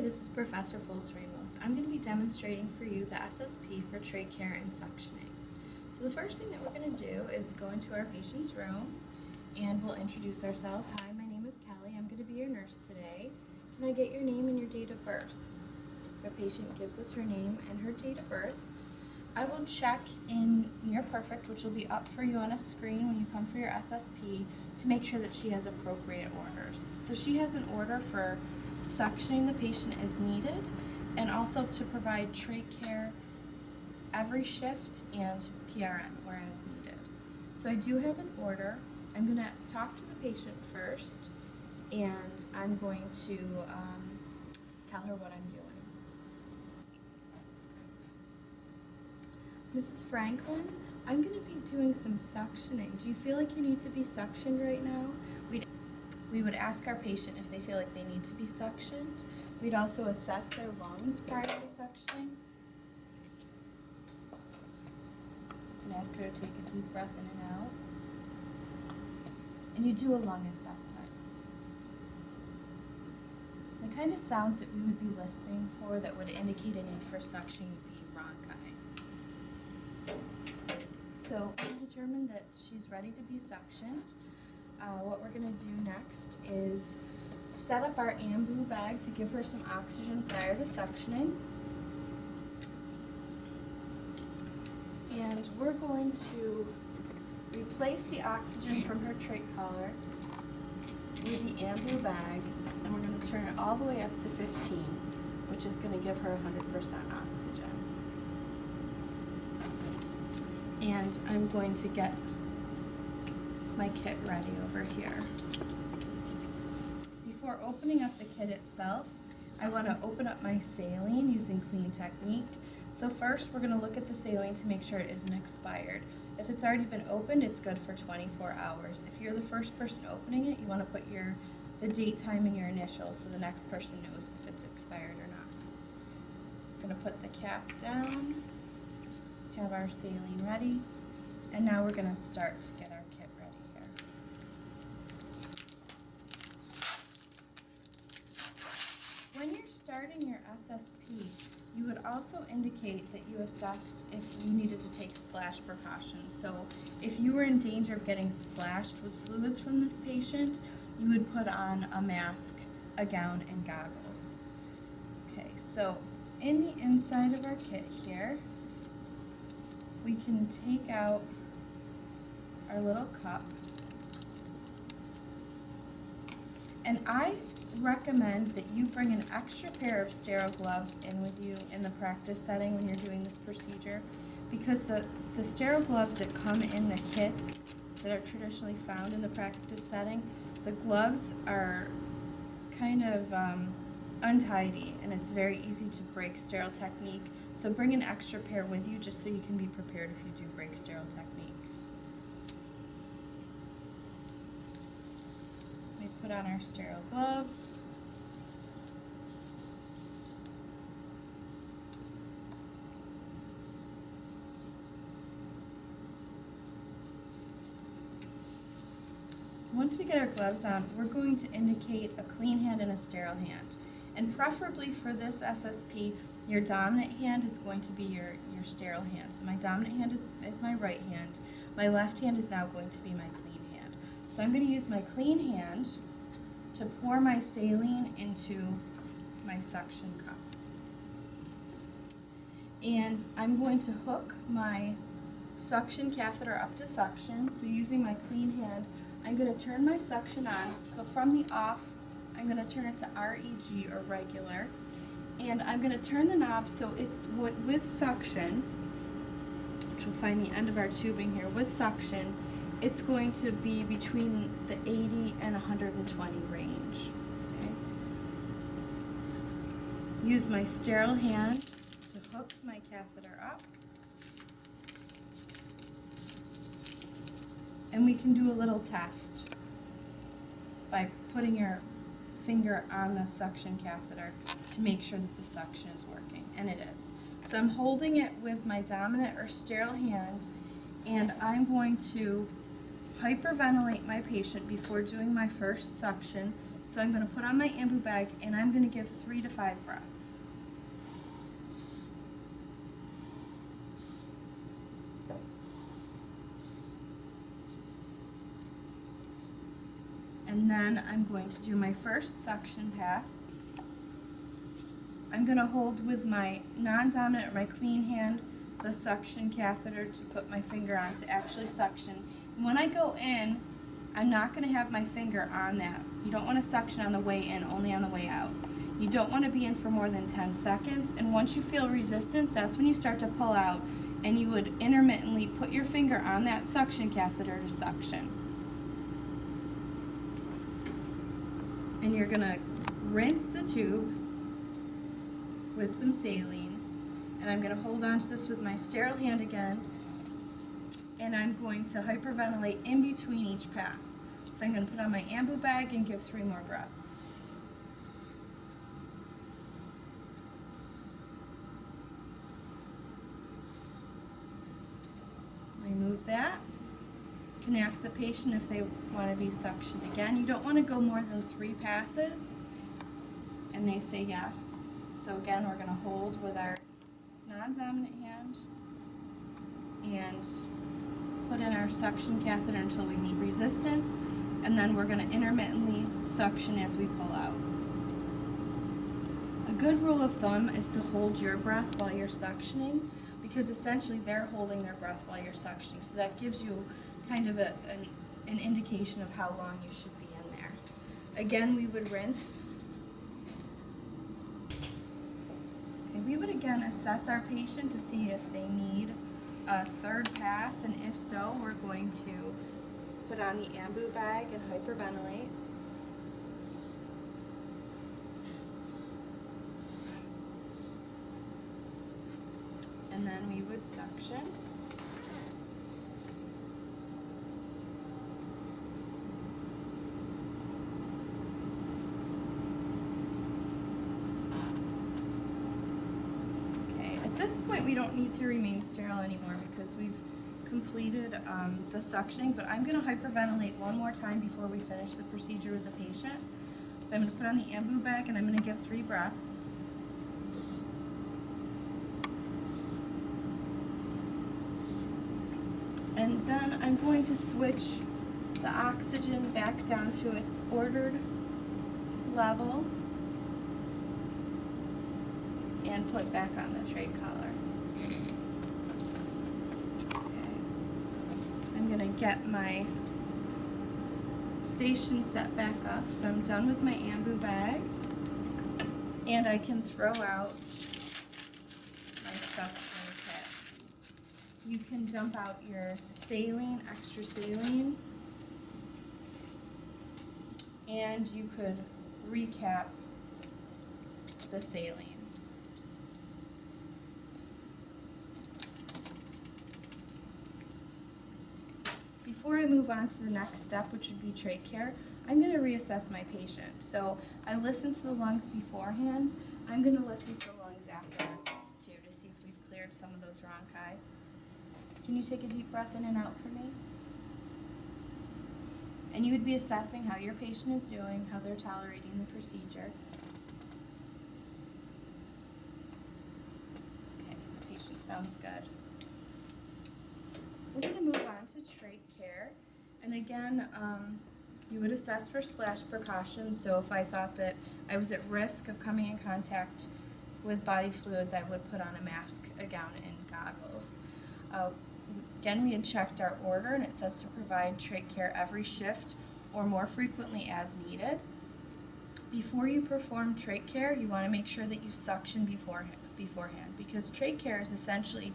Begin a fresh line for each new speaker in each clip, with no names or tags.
this is Professor Foltz-Ramos. I'm going to be demonstrating for you the SSP for trach care and suctioning. So the first thing that we're going to do is go into our patient's room and we'll introduce ourselves. Hi, my name is Kelly. I'm going to be your nurse today. Can I get your name and your date of birth? Our patient gives us her name and her date of birth. I will check in Near Perfect, which will be up for you on a screen when you come for your SSP, to make sure that she has appropriate orders. So she has an order for suctioning the patient as needed, and also to provide trach care every shift and PRN where as needed. So I do have an order. I'm going to talk to the patient first, and I'm going to tell her what I'm doing. Mrs. Franklin, I'm going to be doing some suctioning. Do you feel like you need to be suctioned right now? We would ask our patient if they feel like they need to be suctioned. We'd also assess their lungs prior to suctioning. And ask her to take a deep breath in and out. And you do a lung assessment. The kind of sounds that we would be listening for that would indicate a need for suction would be rhonchi. So we determined that she's ready to be suctioned. What we're going to do next is set up our ambu bag to give her some oxygen prior to suctioning. And we're going to replace the oxygen from her trach collar with the ambu bag, and we're going to turn it all the way up to 15, which is going to give her 100% oxygen. And I'm going to get my kit ready over here. Before opening up the kit itself, I want to open up my saline using Clean Technique. So first we're going to look at the saline to make sure it isn't expired. If it's already been opened, it's good for 24 hours. If you're the first person opening it, you want to put the date, time, and your initials so the next person knows if it's expired or not. I'm going to put the cap down, have our saline ready, and now we're going to start to get our kit ready here. When you're starting your SSP, you would also indicate that you assessed if you needed to take splash precautions. So if you were in danger of getting splashed with fluids from this patient, you would put on a mask, a gown, and goggles. Okay, so in the inside of our kit here, we can take out our little cup, and I recommend that you bring an extra pair of sterile gloves in with you in the practice setting when you're doing this procedure, because the sterile gloves that come in the kits that are traditionally found in the practice setting, the gloves are kind of untidy, and it's very easy to break sterile technique. So bring an extra pair with you just so you can be prepared if you do break sterile technique. We put on our sterile gloves. Once we get our gloves on, we're going to indicate a clean hand and a sterile hand. And preferably for this SSP, your dominant hand is going to be your sterile hand. So my dominant hand is my right hand. My left hand is now going to be my clean hand. So I'm going to use my clean hand to pour my saline into my suction cup. And I'm going to hook my suction catheter up to suction. So using my clean hand, I'm going to turn my suction on. So from the off, I'm going to turn it to REG, or regular, and I'm going to turn the knob so it's with suction, which we'll find the end of our tubing here. With suction, it's going to be between the 80 and 120 range. Okay? Use my sterile hand to hook my catheter up, and we can do a little test by putting your finger on the suction catheter to make sure that the suction is working, and it is. So I'm holding it with my dominant or sterile hand, and I'm going to hyperventilate my patient before doing my first suction. So I'm going to put on my ambu bag and I'm going to give 3 to 5 breaths. And then I'm going to do my first suction pass. I'm going to hold with my non-dominant or my clean hand the suction catheter to put my finger on to actually suction. And when I go in, I'm not going to have my finger on that. You don't want to suction on the way in, only on the way out. You don't want to be in for more than 10 seconds, and once you feel resistance, that's when you start to pull out, and you would intermittently put your finger on that suction catheter to suction. And you're going to rinse the tube with some saline, and I'm going to hold on to this with my sterile hand again, and I'm going to hyperventilate in between each pass. So I'm going to put on my ambu bag and give 3 more breaths. Remove that. You can ask the patient if they want to be suctioned again. You don't want to go more than 3 passes, and they say yes. So again, we're going to hold with our non-dominant hand and put in our suction catheter until we meet resistance, and then we're going to intermittently suction as we pull out. A good rule of thumb is to hold your breath while you're suctioning, because essentially they're holding their breath while you're suctioning, so that gives you kind of an indication of how long you should be in there. Again, we would rinse. Okay, we would again assess our patient to see if they need a 3rd pass, and if so, we're going to put on the ambu bag and hyperventilate. And then we would suction. Okay, at this point we don't need to remain sterile anymore because we've completed the suctioning, but I'm going to hyperventilate one more time before we finish the procedure with the patient. So I'm going to put on the ambu bag and I'm going to give 3 breaths. And then I'm going to switch the oxygen back down to its ordered level and put back on the trach collar. Okay. I'm going to get my station set back up, so I'm done with my ambu bag, and I can throw out my suction kit. You can dump out your saline, extra saline, and you could recap the saline. Before I move on to the next step, which would be trach care, I'm going to reassess my patient. So I listened to the lungs beforehand. I'm going to listen to the lungs afterwards too, to see if we've cleared some of those bronchi. Can you take a deep breath in and out for me? And you would be assessing how your patient is doing, how they're tolerating the procedure. Okay, the patient sounds good. We're going to move on to trach care. And again, you would assess for splash precautions. So if I thought that I was at risk of coming in contact with body fluids, I would put on a mask, a gown, and goggles. Again, we had checked our order, and it says to provide trach care every shift or more frequently as needed. Before you perform trach care, you want to make sure that you suction beforehand, because trach care is essentially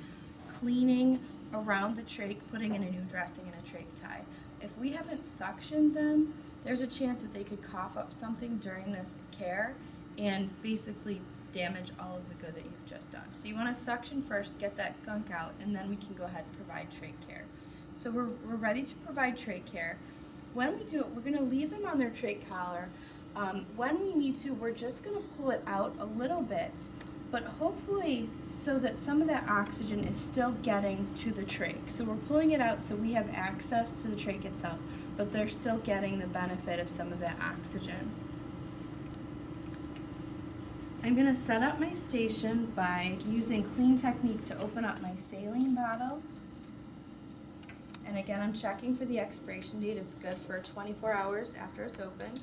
cleaning around the trach, putting in a new dressing and a trach tie. If we haven't suctioned them, there's a chance that they could cough up something during this care and basically damage all of the good that you've just done. So you want to suction first, get that gunk out, and then we can go ahead and provide trach care. So we're ready to provide trach care. When we do it, we're going to leave them on their trach collar. When we need to, we're just going to pull it out a little bit but hopefully so that some of that oxygen is still getting to the trach. So we're pulling it out so we have access to the trach itself, but they're still getting the benefit of some of that oxygen. I'm going to set up my station by using clean technique to open up my saline bottle. And again, I'm checking for the expiration date. It's good for 24 hours after it's opened.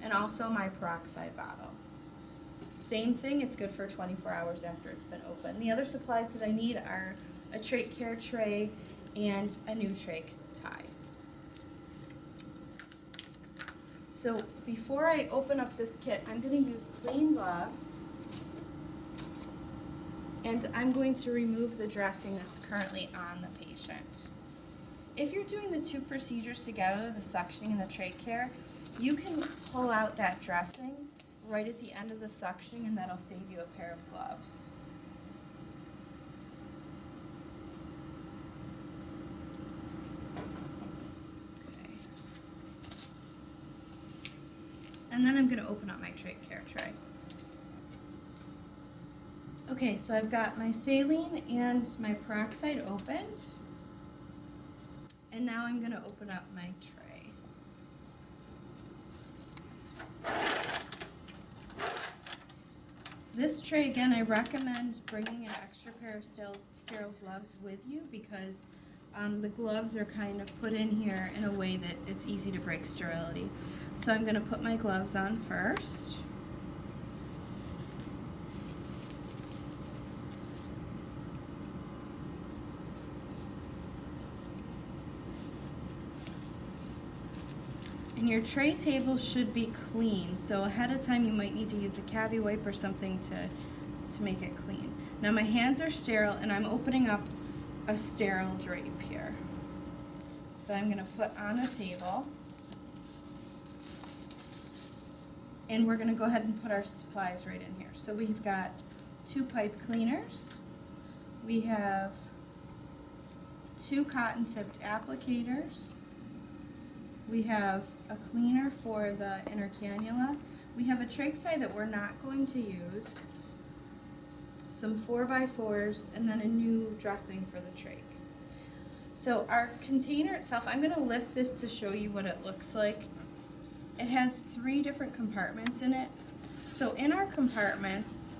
And also my peroxide bottle. Same thing, it's good for 24 hours after it's been opened. The other supplies that I need are a trach care tray and a new trach tie. So before I open up this kit, I'm going to use clean gloves, and I'm going to remove the dressing that's currently on the patient. If you're doing the two procedures together, the suctioning and the trach care, you can pull out that dressing right at the end of the suctioning, and that'll save you a pair of gloves. And then I'm going to open up my trach care tray. Okay, so I've got my saline and my peroxide opened. And now I'm going to open up my tray. This tray, again, I recommend bringing an extra pair of sterile gloves with you because the gloves are kind of put in here in a way that it's easy to break sterility. So I'm going to put my gloves on first. And your tray table should be clean, so ahead of time you might need to use a cavi wipe or something to make it clean. Now my hands are sterile, and I'm opening up a sterile drape here that I'm going to put on the table. And we're going to go ahead and put our supplies right in here. So we've got 2 pipe cleaners. We have 2 cotton-tipped applicators. We have a cleaner for the inner cannula. We have a trach tie that we're not going to use, some 4x4s, and then a new dressing for the trach. So our container itself, I'm going to lift this to show you what it looks like. It has 3 different compartments in it. So in our compartments,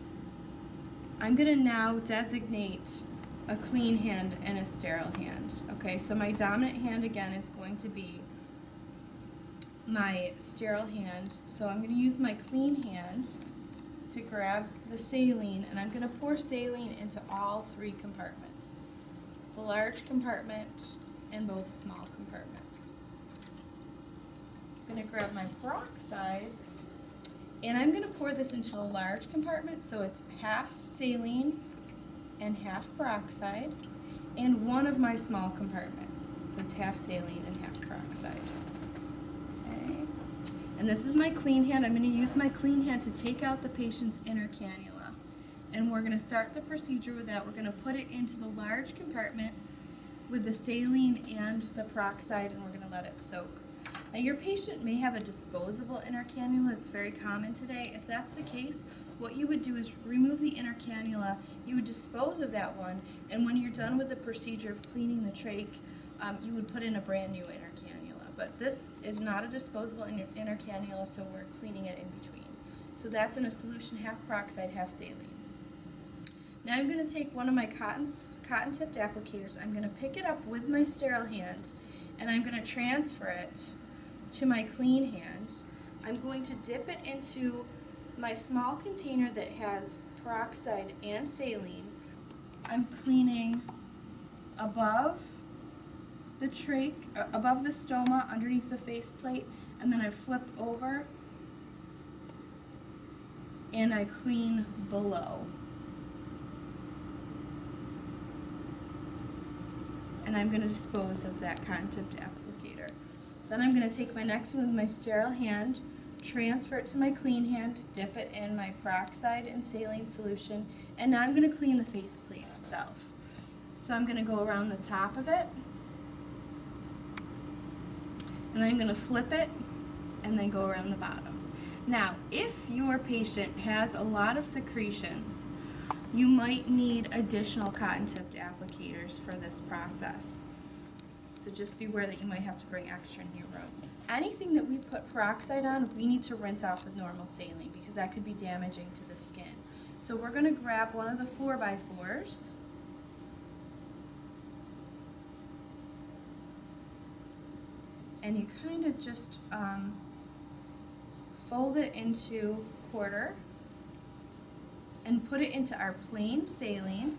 I'm going to now designate a clean hand and a sterile hand. Okay, so my dominant hand again is going to be my sterile hand. So I'm going to use my clean hand to grab the saline, and I'm going to pour saline into all 3 compartments. The large compartment and both small compartments. I'm going to grab my peroxide, and I'm going to pour this into a large compartment, so it's half saline and half peroxide, and one of my small compartments, so it's half saline and half peroxide. Okay. And this is my clean hand. I'm going to use my clean hand to take out the patient's inner cannula, and we're going to start the procedure with that. We're going to put it into the large compartment with the saline and the peroxide, and we're going to let it soak. Now your patient may have a disposable inner cannula. It's very common today. If that's the case, what you would do is remove the inner cannula, you would dispose of that one, and when you're done with the procedure of cleaning the trach, you would put in a brand new inner cannula. But this is not a disposable inner cannula, so we're cleaning it in between. So that's in a solution, half peroxide, half saline. Now I'm going to take one of my cotton-tipped applicators. I'm going to pick it up with my sterile hand, and I'm going to transfer it to my clean hand. I'm going to dip it into my small container that has peroxide and saline. I'm cleaning above the trach, above the stoma, underneath the faceplate, and then I flip over and I clean below. And I'm going to dispose of that cotton-tipped applicator. Then I'm going to take my next one with my sterile hand, transfer it to my clean hand, dip it in my peroxide and saline solution, and now I'm going to clean the faceplate itself. So I'm going to go around the top of it, and then I'm going to flip it, and then go around the bottom. Now, if your patient has a lot of secretions, you might need additional cotton-tipped applicators for this process. So just be aware that you might have to bring extra in your room. Anything that we put peroxide on, we need to rinse off with normal saline because that could be damaging to the skin. So we're going to grab one of the 4x4s. And you kind of just fold it into a quarter and put it into our plain saline,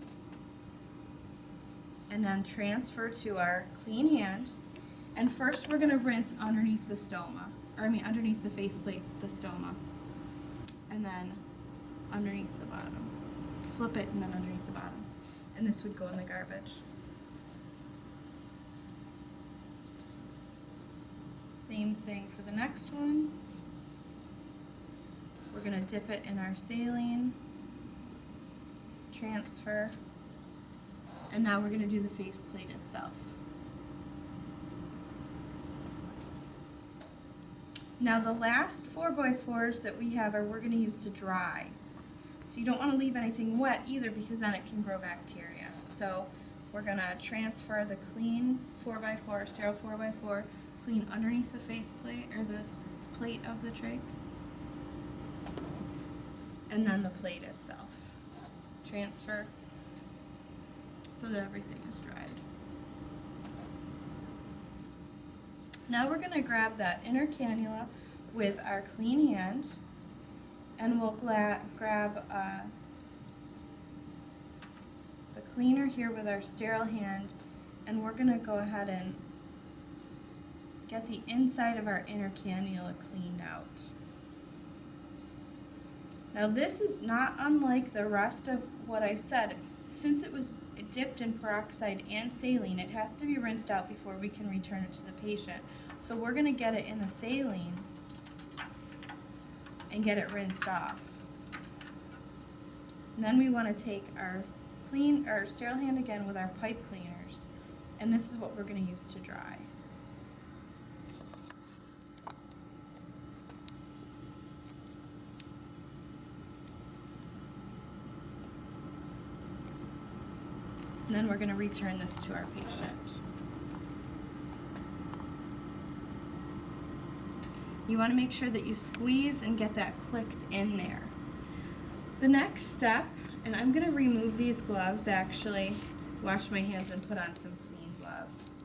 and then transfer to our clean hand. And first we're going to rinse underneath the stoma, underneath the faceplate, the stoma, and then underneath the bottom. Flip it and then underneath the bottom. And this would go in the garbage. Same thing for the next one. We're going to dip it in our saline, transfer, and now we're going to do the faceplate itself. Now the last 4x4s that we have we're going to use to dry. So you don't want to leave anything wet either because then it can grow bacteria. So we're going to transfer the clean 4x4, sterile 4x4, clean underneath the faceplate or the plate of the trach, and then the plate itself. Transfer so that everything is dried. Now we're going to grab that inner cannula with our clean hand, and we'll grab the cleaner here with our sterile hand, and we're going to go ahead and get the inside of our inner cannula cleaned out. Now this is not unlike the rest of what I said. Since it was dipped in peroxide and saline, it has to be rinsed out before we can return it to the patient. So we're going to get it in the saline and get it rinsed off. And then we want to take our sterile hand again with our pipe cleaners, and this is what we're going to use to dry. And then we're going to return this to our patient. You want to make sure that you squeeze and get that clicked in there. The next step, and I'm going to remove these gloves actually, wash my hands and put on some clean gloves.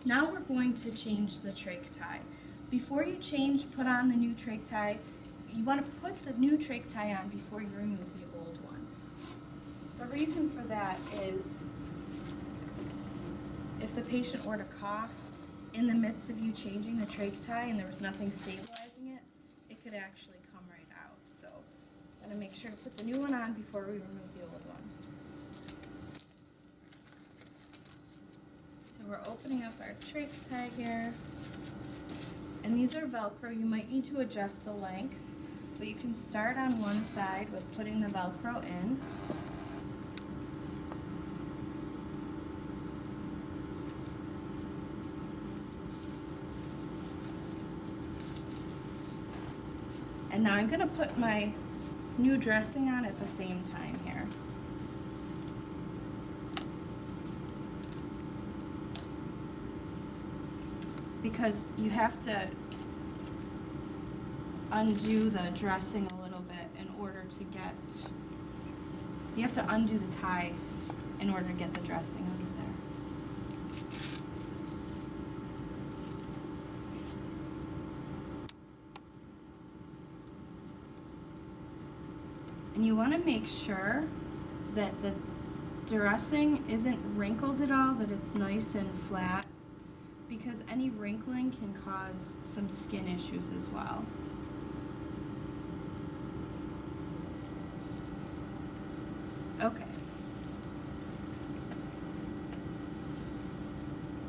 Now we're going to change the trach tie. Before you put on the new trach tie, you want to put the new trach tie on before you remove the old one. The reason for that is if the patient were to cough in the midst of you changing the trach tie and there was nothing stabilizing it, it could actually come right out. So I'm going to make sure to put the new one on before we remove the old one. So we're opening up our trach tie here. And these are Velcro. You might need to adjust the length, but you can start on one side with putting the Velcro in. And now I'm going to put my new dressing on at the same time here. Because you have to undo the dressing a little bit in order to get, you have to undo the tie in order to get the dressing under there. And you want to make sure that the dressing isn't wrinkled at all, that it's nice and flat, because any wrinkling can cause some skin issues as well. Okay.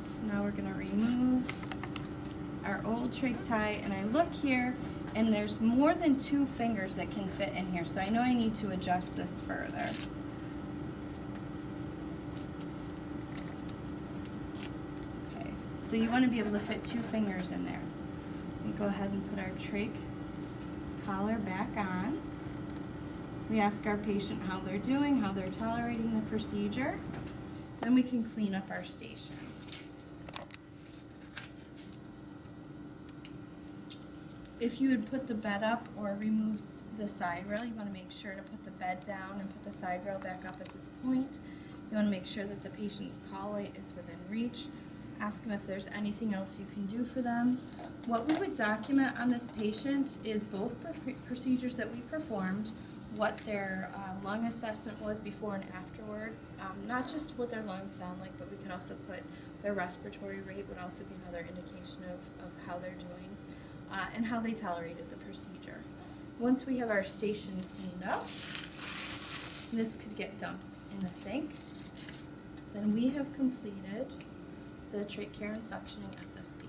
So now we're going to remove our old trach tie, and I look here and there's more than 2 fingers that can fit in here, so I know I need to adjust this further. Okay, so you want to be able to fit 2 fingers in there. We go ahead and put our trach collar back on. We ask our patient how they're doing, how they're tolerating the procedure. Then we can clean up our station. If you would put the bed up or remove the side rail, you want to make sure to put the bed down and put the side rail back up at this point. You want to make sure that the patient's call light is within reach. Ask them if there's anything else you can do for them. What we would document on this patient is both procedures that we performed, what their lung assessment was before and afterwards, not just what their lungs sound like, but we could also put their respiratory rate would also be another indication of how they're doing, and how they tolerated the procedure. Once we have our station cleaned up, this could get dumped in the sink. Then we have completed the trach care and suctioning SSP.